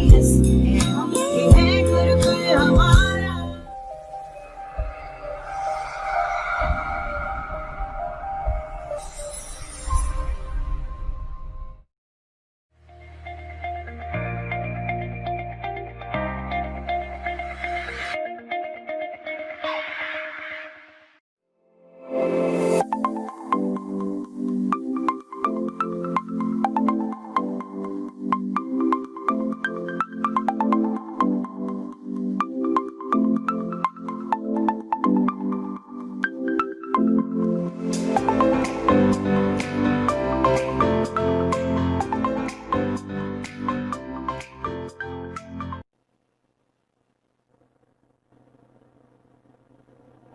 Yes हम ही है गुरुकुल हमारा।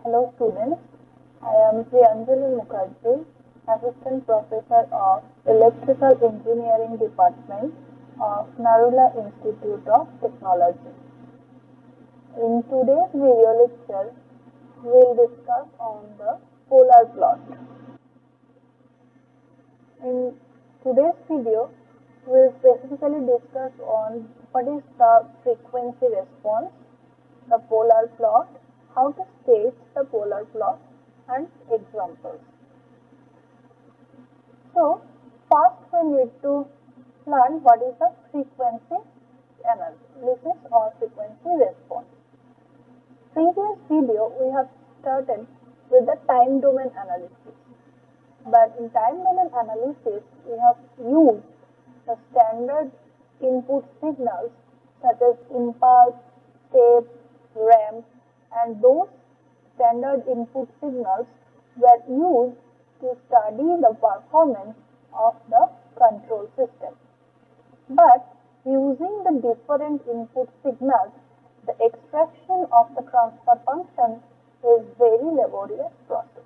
Hello students, I am Priyanjali Mukherjee, Assistant Professor of Electrical Engineering Department of Narula Institute of Technology. In today's video lecture, we will discuss on the polar plot. In today's video, we will specifically discuss on what is the frequency response, the polar plot, how to state the polar plot and examples. So, first we need to learn what is the frequency analysis or frequency response. Previous video we have started with the time domain analysis, but in time domain analysis we have used the standard input signals such as impulse, step, ramp, and those standard input signals were used to study the performance of the control system. But using the different input signals, the extraction of the transfer function is very laborious process.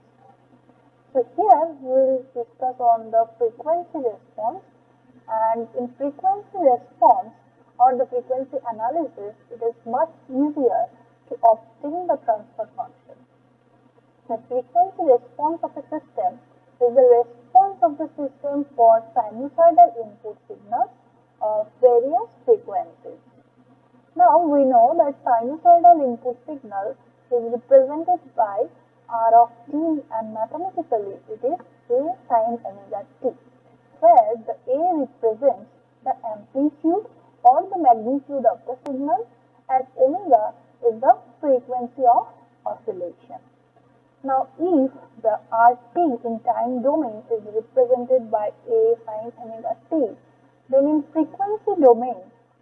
So here we will discuss on the frequency response, and in frequency response or the frequency analysis, it is much easier to obtain the transfer function. The frequency response of a system is the response of the system for sinusoidal input signals of various frequencies. Now we know that sinusoidal input signal is represented by R of t, and mathematically it is A sin omega t, where the A represents the amplitude or the magnitude of the signal and omega is the frequency of oscillation. Now, if the RT in time domain is represented by A sin omega t, then in frequency domain,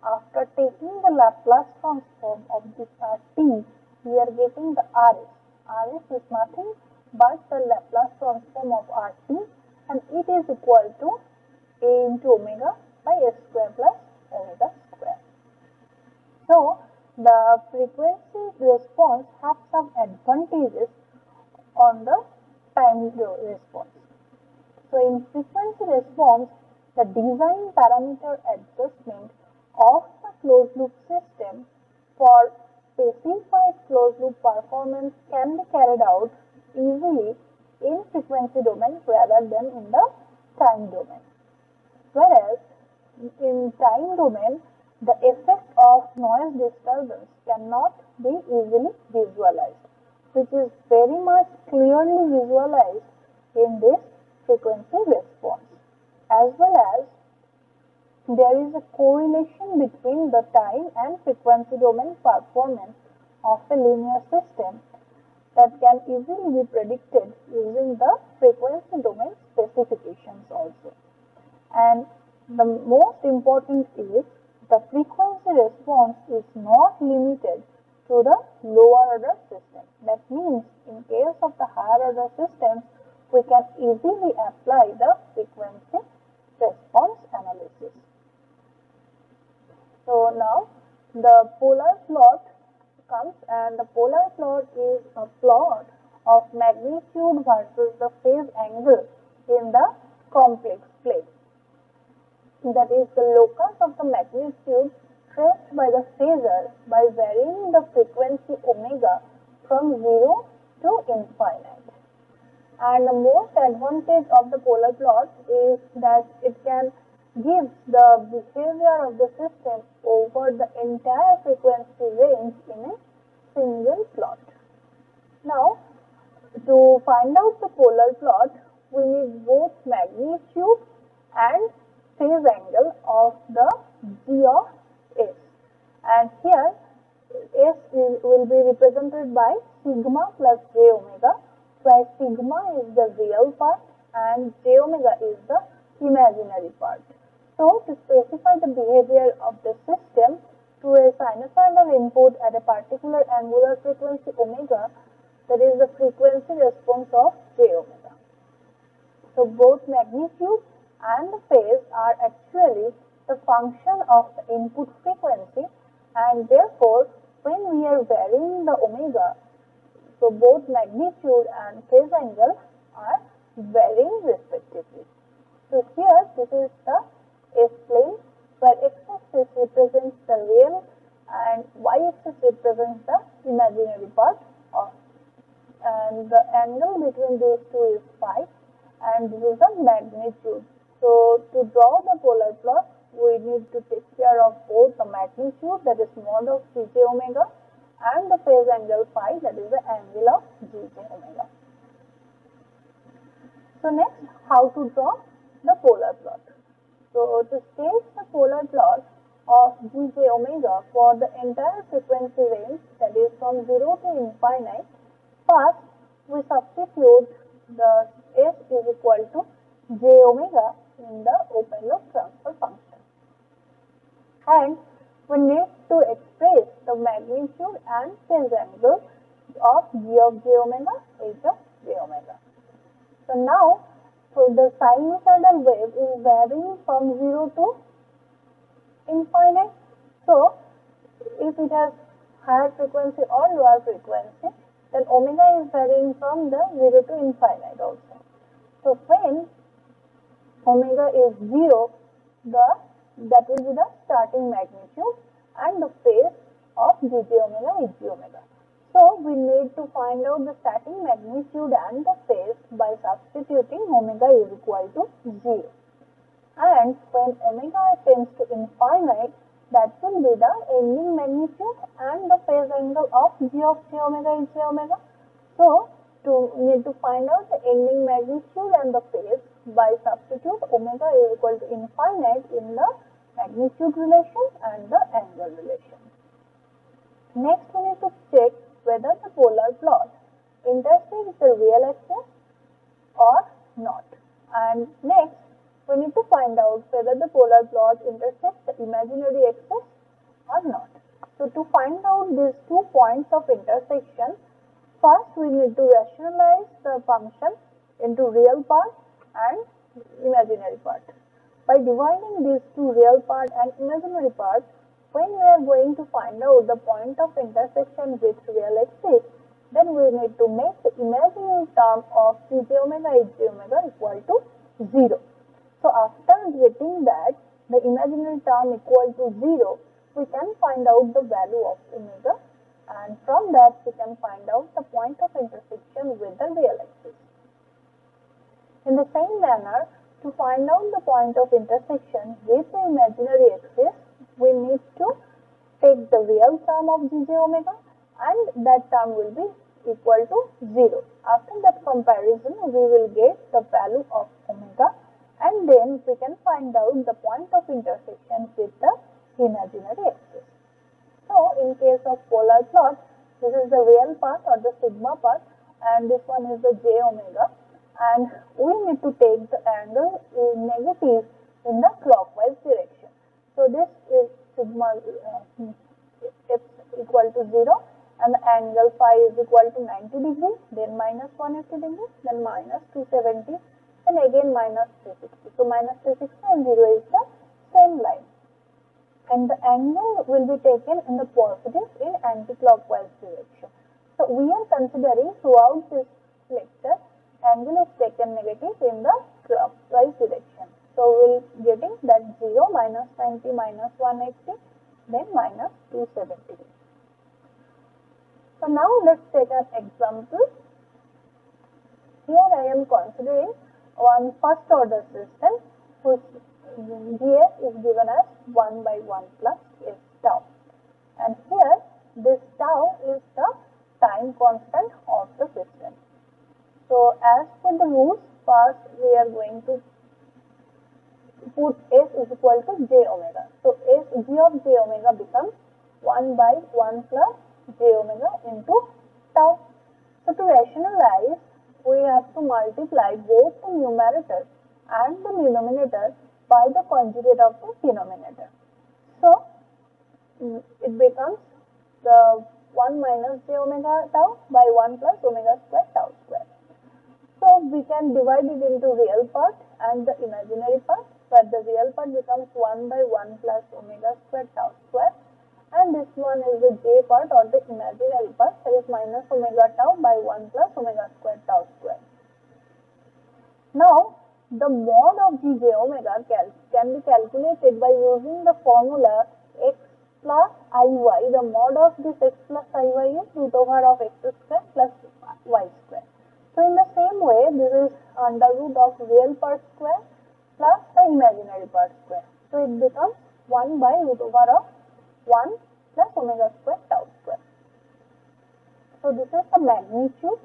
after taking the Laplace transform of this RT, we are getting the RS. RS is nothing but the Laplace transform of RT, and it is equal to A into omega by S square plus omega square. So, the frequency response has some advantages on the time response. So, in frequency response, the design parameter adjustment of the closed loop system for specified closed loop performance can be carried out easily in frequency domain rather than in the time domain. Whereas in time domain, the effect of noise disturbance cannot be easily visualized, which is very much clearly visualized in this frequency response. As well as there is a correlation between the time and frequency domain performance of a linear system that can easily be predicted using the frequency domain specifications also. And the most important is the frequency response is not limited to the lower order system. That means in case of the higher order systems, we can easily apply the frequency response analysis. So now the polar plot comes, and the polar plot is a plot of magnitude versus the phase angle in the complex plane. That is the locus of the magnitude traced by the phasor by varying the frequency omega from 0 to infinite. And the most advantage of the polar plot is that it can give the behavior of the system over for the entire frequency range in a single plot. Now, to find out the polar plot, we need both magnitude and phase angle of the G of S. And here S will be represented by sigma plus j omega, where sigma is the real part and j omega is the imaginary part. So, to specify the behavior of the system to a sinusoidal input at a particular angular frequency omega, that is the frequency response of j omega. So, both magnitude and the phase are actually the function of the input frequency, and therefore, when we are varying the omega, so both magnitude and phase angle are varying respectively. So, here this is the S-plane, where x-axis represents the real and y-axis represents the imaginary part of, and the angle between these two is phi, and this is the magnitude. So, to draw the polar plot, we need to take care of both the magnitude, that is mod of Cj omega, and the phase angle phi, that is the angle of Gj omega. So, next, how to draw the polar plot. So, to state the polar plot of Gj omega for the entire frequency range, that is from 0 to infinite, first we substitute the S is equal to j omega in the open loop transfer function. And we need to express the magnitude and phase angle of G of j omega, H of j omega. So, now so the sinusoidal wave is varying from 0 to infinite. So, if it has higher frequency or lower frequency, then omega is varying from the 0 to infinite also. So, when omega is 0, that will be the starting magnitude and the phase of Gj omega, Hg omega. So, we need to find out the starting magnitude and the phase by substituting omega is equal to 0. And when omega tends to infinite, that will be the ending magnitude and the phase angle of G of j omega, Hg omega. So, we need to find out the ending magnitude and the phase by substitute omega is equal to infinite in the magnitude relation and the angle relation. Next, we need to check whether the polar plot intersects the real axis or not. And next, we need to find out whether the polar plot intersects the imaginary axis or not. So, to find out these 2 points of intersection, first we need to rationalize the function into real part and imaginary part. By dividing these two real part and imaginary part, when we are going to find out the point of intersection with real axis, then we need to make the imaginary term of Cj omega, Hg omega equal to 0. So, after getting that, the imaginary term equal to 0, we can find out the value of omega, and from that we can find out the point of intersection with the real axis. In the same manner, to find out the point of intersection with the imaginary axis, we need to take the real term of Gj omega, and that term will be equal to 0. After that comparison, we will get the value of omega, and then we can find out the point of intersection with the imaginary axis. So, in case of polar plot, this is the real part or the sigma part, and this one is the j omega, and we need to take the angle negative in the clockwise direction. So, this is sigma f equal to 0, and the angle phi is equal to 90 degree, then minus 180 degree, then minus 270, and again minus 360. So, minus 360 and 0 is the same line. And the angle will be taken in the positive in anti-clockwise direction. So, we are considering throughout this lecture, angle is taken negative in the clockwise direction. So, we will getting that 0, minus 90, minus 180, then minus 270. So, now let us take an example. Here I am considering one first order system whose Gs is given as 1 by 1 plus S. tau. And here this tau is the time constant of the system. So as per the rules, first we are going to put S is equal to j omega. So S g of j omega becomes 1 by 1 plus j omega into tau. So to rationalize, we have to multiply both the numerator and the denominator by the conjugate of the denominator. So it becomes the 1 minus j omega tau by 1 plus omega square tau square. So we can divide it into real part and the imaginary part, where the real part becomes 1 by 1 plus omega square tau square, and this one is the j part or the imaginary part, that is minus omega tau by 1 plus omega square tau square. Now the mod of g j omega can be calculated by using the formula x plus iy. The mod of this x plus iy is root over of x square plus y square. So in the same way, this is under root of real part square plus the imaginary part square. So it becomes 1 by root over of 1 plus omega square tau square. So this is the magnitude.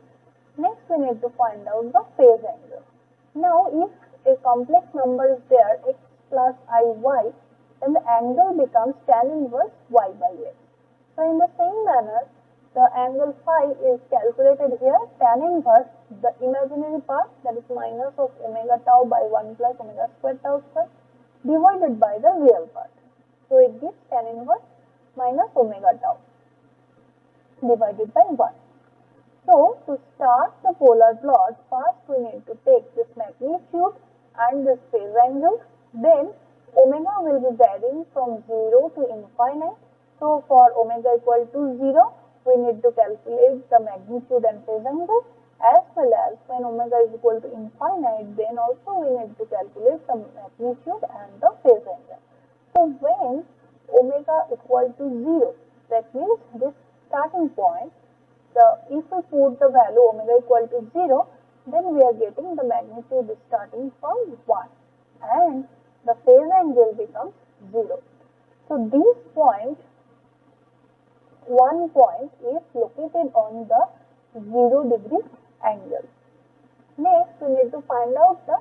Next we need to find out the phase angle. Now if a complex number is there, x plus iy, then the angle becomes tan inverse y by x. So in the same manner, the angle phi is calculated here, tan inverse the imaginary part, that is minus of omega tau by 1 plus omega square tau square, divided by the real part. So it gives tan inverse minus omega tau divided by 1. So to start the polar plot, first we need to take this magnitude and this phase angle, then omega will be varying from 0 to infinite. So for omega equal to 0, we need to calculate the magnitude and phase angle, as well as when omega is equal to infinite, then also we need to calculate the magnitude and the phase angle. So when omega equal to 0, that means this starting point, if we put the value omega equal to 0, then we are getting the magnitude starting from 1 and the phase angle becomes 0. So this point, one point is located on the 0 degree angle. Next we need to find out the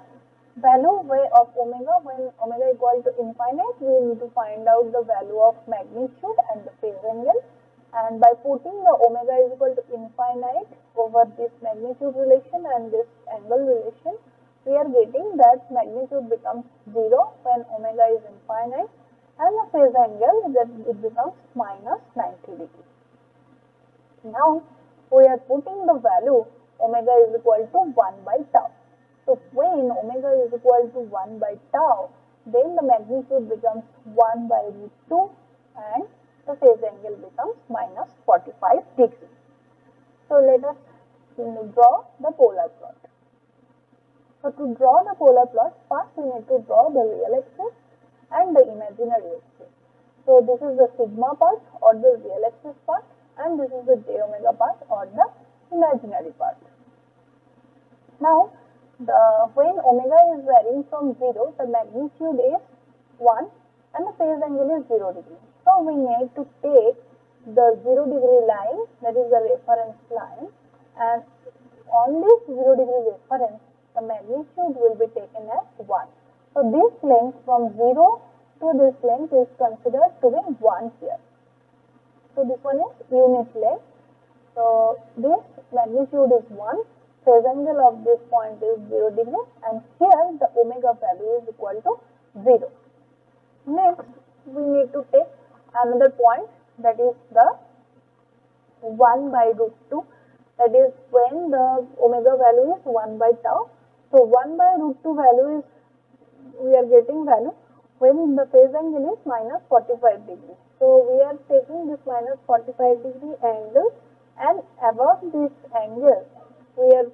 value of omega. When omega equal to infinite, we need to find out the value of magnitude and the phase angle, and by putting the omega is equal to infinite over this magnitude relation and this angle relation, we are getting that magnitude becomes 0 when omega is infinite, and the phase angle that it becomes minus 90 degrees. Now we are putting the value omega is equal to 1 by tau. So when omega is equal to 1 by tau, then the magnitude becomes 1 by root 2 and the phase angle becomes minus 45 degrees. So let us draw the polar plot. So to draw the polar plot, first we need to draw the real axis and the imaginary axis. So this is the sigma part or the real axis part, and this is the j omega part or the imaginary part. Now when omega is varying from 0, the magnitude is 1 and the phase angle is 0 degree. So we need to take the 0 degree line, that is the reference line, and on this 0 degree reference, the magnitude will be taken as 1. So this length from 0 to this length is considered to be 1 here. So this one is unit length. So this magnitude is 1, phase angle of this point is 0 degree, and here the omega value is equal to 0. Next we need to take another point, that is the 1 by root 2, that is when the omega value is 1 by tau. So 1 by root 2 value is, we are getting value when the phase angle is minus 45 degree. So we are taking this minus 45 degree angle, and above this angle we are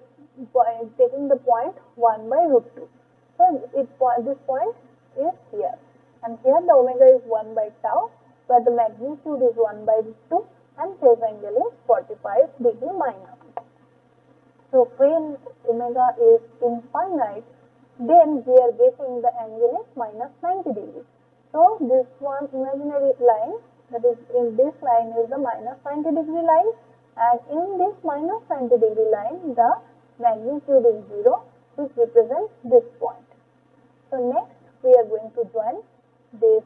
taking the point 1 by root 2. So this point is here, and here the omega is 1 by tau, where the magnitude is 1 by root 2 and phase angle is 45 degree minus. So when omega is infinite, then we are getting the angle is minus 90 degree. So this one imaginary line, that is in this line is the minus 90 degree line, and in this minus 90 degree line the magnitude is 0, which represents this point. So next we are going to join this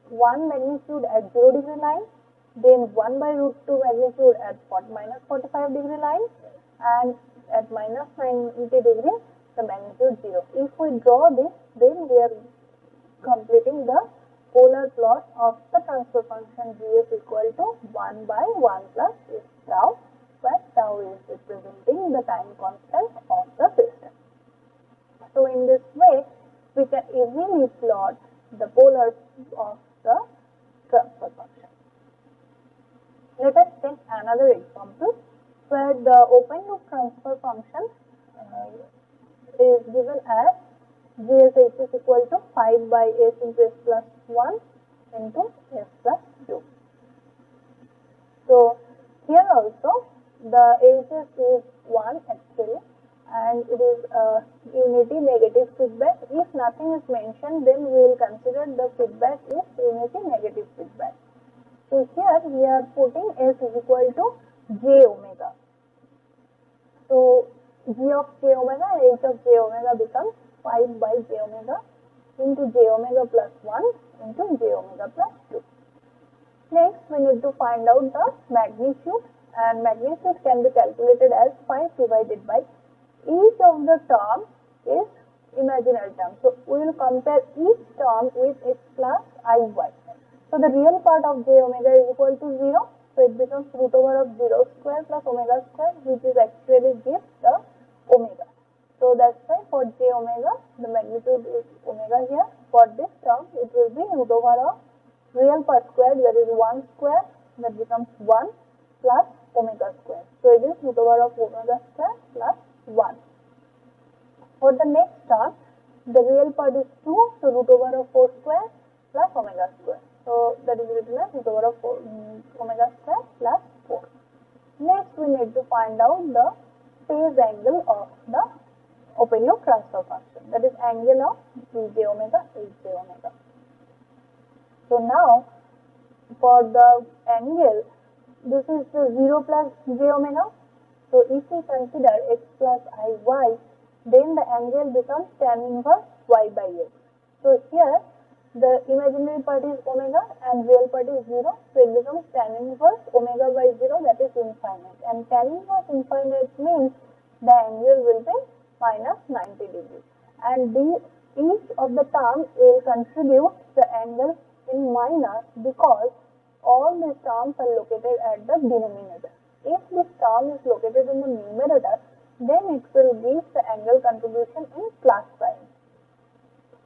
1 magnitude at 0 degree line, then 1 by root 2 magnitude at minus 45 degree line, and at minus 90 degree the magnitude 0. If we draw this, then we are completing the polar plot of the transfer function Gf equal to 1 by 1 plus s tau, where tau is representing the time constant of the system. So in this way, we can easily plot the polar of the transfer function. Let us take another example where the open loop transfer function is given as Gsh is equal to 5 by s into s plus 1 into s plus 2. So here also the Hs is 1 actually, and it is a unity negative feedback. If nothing is mentioned, then we will consider the feedback is unity negative feedback. So here we are putting s is equal to j omega. So g of j omega and h of j omega becomes 5 by j omega into j omega plus 1 into j omega plus 2. Next we need to find out the magnitude, and magnitude can be calculated as 5 divided by each of the term is imaginary term. So we will compare each term with x plus iy. So the real part of j omega is equal to 0. So it becomes root over of 0 square plus omega square, which is actually gives the omega. So that's why for j omega, the magnitude is omega here. For this term, it will be root over of real part square, that is 1 square, that becomes 1 plus omega square. So it is root over of omega square plus 1. For the next term, the real part is 2, so root over of 4 square plus omega square. So that is written as root over of omega square plus 4. Next we need to find out the phase angle of the open loop transfer function, that is angle of Vj omega Hj omega. So now for the angle, this is the 0 plus j omega. So if we consider x plus iy, then the angle becomes tan inverse y by x. So here the imaginary part is omega and real part is 0, so it becomes tan inverse omega by 0, that is infinite, and tan inverse infinite means the angle will be minus 90 degrees, and each of the terms will contribute the angle in minus because all these terms are located at the denominator. If this term is located in the numerator, then it will give the angle contribution in plus sign.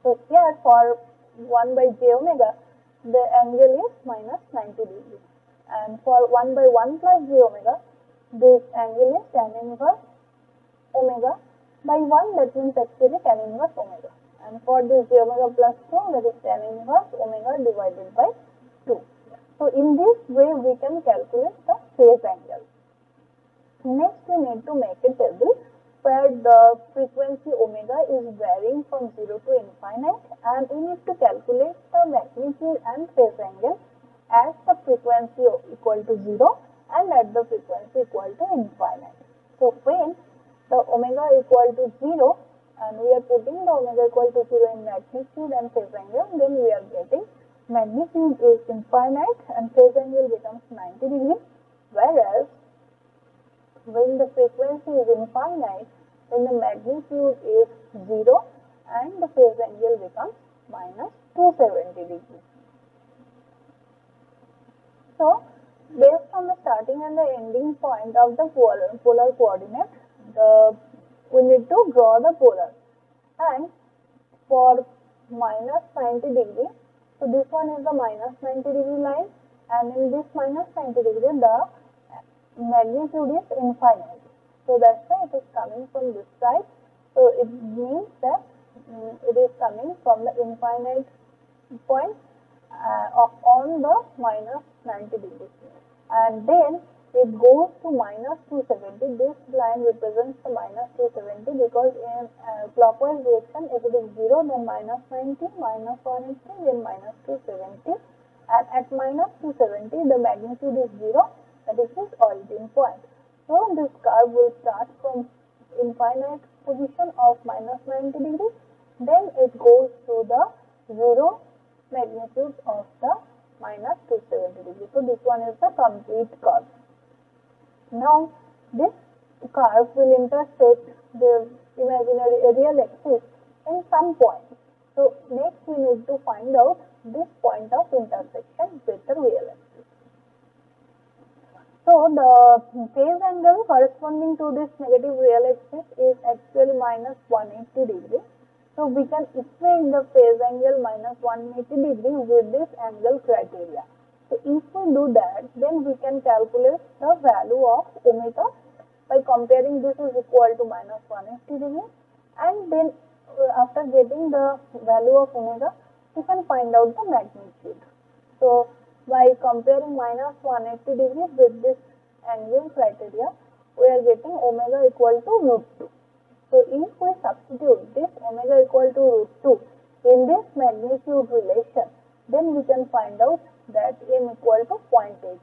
So here for 1 by j omega, the angle is minus 90 degrees, and for 1 by 1 plus j omega, this angle is tan inverse omega by 1, that means actually tan inverse omega, and for this j omega plus 2, that is tan inverse omega divided by 2. So in this way we can calculate the phase angle. Next we need to make a table where the frequency omega is varying from 0 to infinite, and we need to calculate the magnitude and phase angle at the frequency equal to 0 and at the frequency equal to infinite. So when the omega equal to 0 and we are putting the omega equal to 0 in magnitude and phase angle, then we are getting magnitude is infinite and phase angle becomes 90 degrees, whereas when the frequency is infinite, then the magnitude is 0 and the phase angle becomes minus 270 degrees. So based on the starting and the ending point of the polar coordinate, we need to draw the polar, and for minus 90 degree, so this one is the minus 90 degree line, and in this minus 90 degree the magnitude is infinite. So that's why it is coming from this side. So it means that it is coming from the infinite point on the minus 90 degrees, and then it goes to minus 270. This line represents the minus 270 because in clockwise direction, if it is 0, then minus 90, minus 180, then minus 270, and at minus 270 the magnitude is 0, that is its origin point. So this curve will start from infinite position of minus 90 degree, then it goes to the 0 magnitude of the minus 270 degree. So this one is the complete curve. Now this curve will intersect the imaginary real axis in some point. So next we need to find out this point of intersection with the real axis. So the phase angle corresponding to this negative real axis is actually minus 180 degree. So we can equate the phase angle minus 180 degree with this angle criteria. So if we do that, then we can calculate the value of omega by comparing this is equal to minus 180 degree, and then after getting the value of omega, we can find out the magnitude. So by comparing minus 180 degree with this angle criteria, we are getting omega equal to root 2. So if we substitute this omega equal to root 2 in this magnitude relation, then we can find out that m equal to 0.83.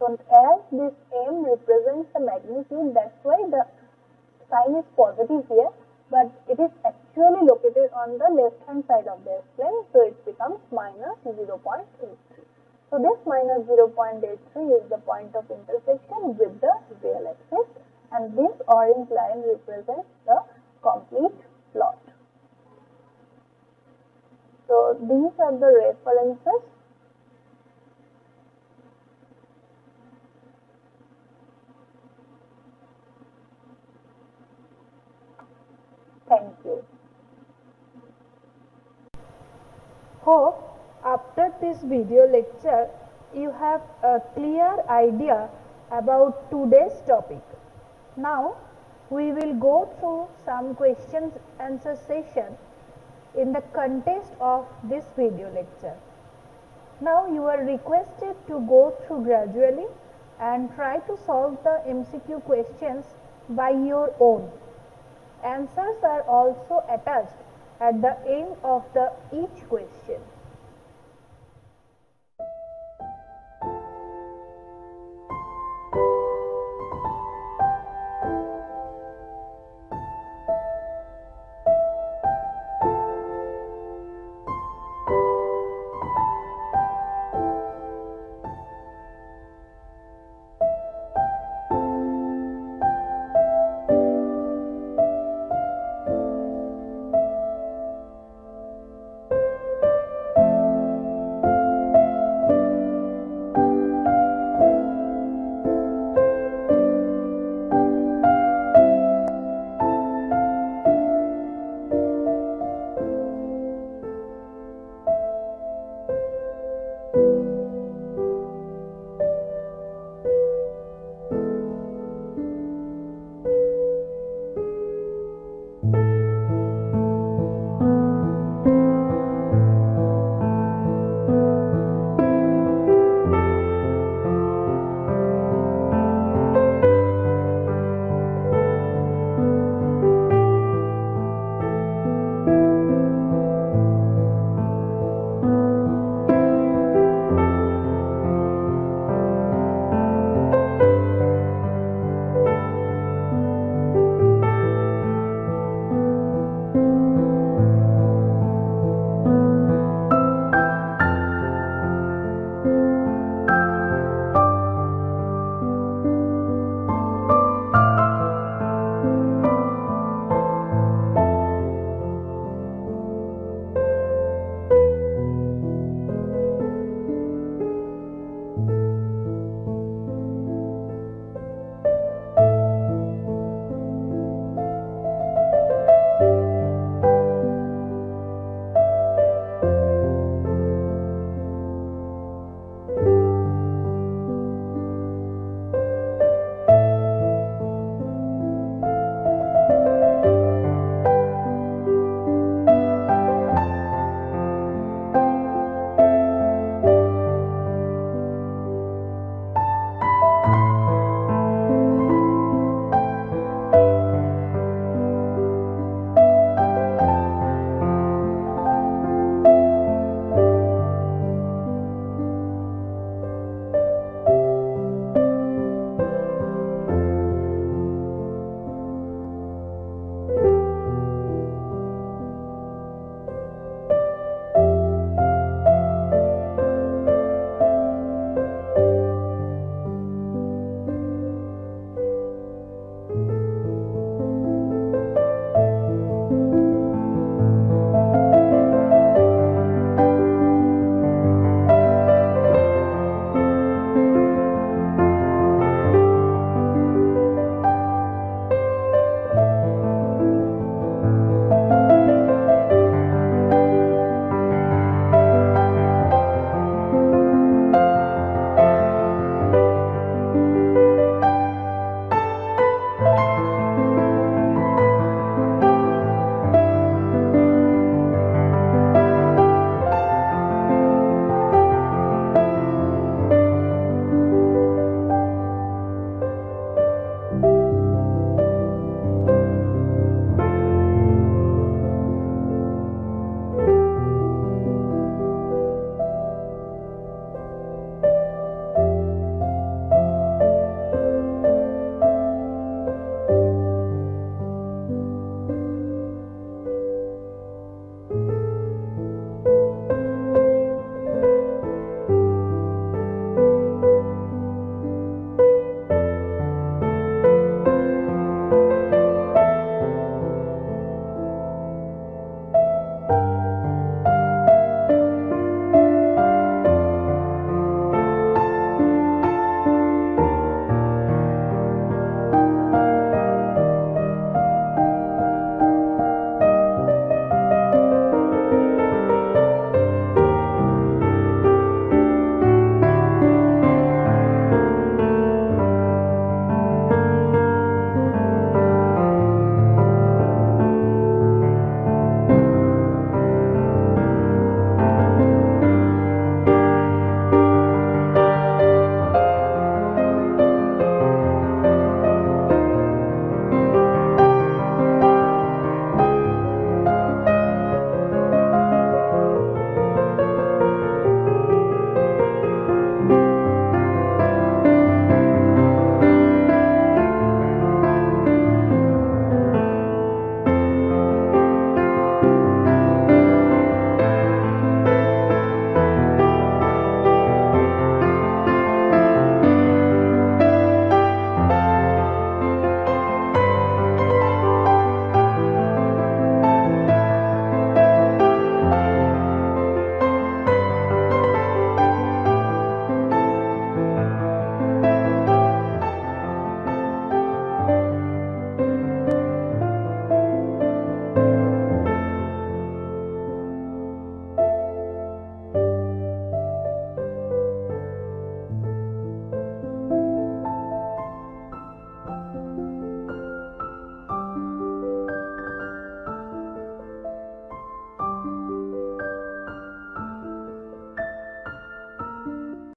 So as this m represents the magnitude, that's why the sign is positive here, but it is actually located on the left hand side of the S-plane, so it becomes minus 0.83. So this minus 0.83 is the point of intersection with the real axis, and this orange line represents the complete plot. So these are the references. Thank you. Hope after this video lecture you have a clear idea about today's topic. Now we will go through some questions answer session in the context of this video lecture. Now you are requested to go through gradually and try to solve the MCQ questions by your own. Answers are also attached at the end of each question.